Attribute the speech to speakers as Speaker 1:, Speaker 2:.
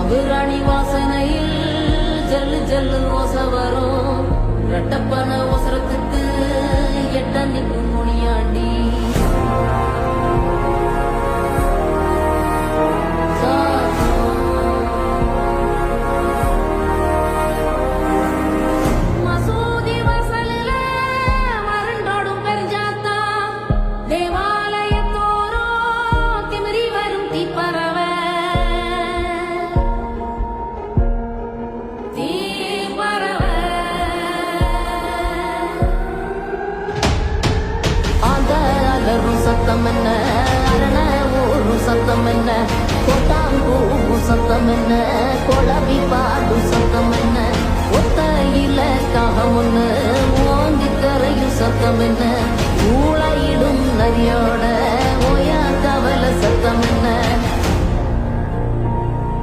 Speaker 1: காவுராணி வாசனையில் ஜல்லு ஜல்லு ஓச வரும் ரெட்டப்பன ஒசரத்துக்கு எட்ட நிற்கும் முனியாண்டி சத்தம் என்ன அரண ஊரு சத்தம் என்ன கொட்டாம்பூ சத்தம் என்ன கொலவி பாடு சத்தம் என்ன ஒத்தையில காகம் ஒண்ணு ஓங்கி கரையும் சத்தம் என்ன ஊழையிடும் நரியோட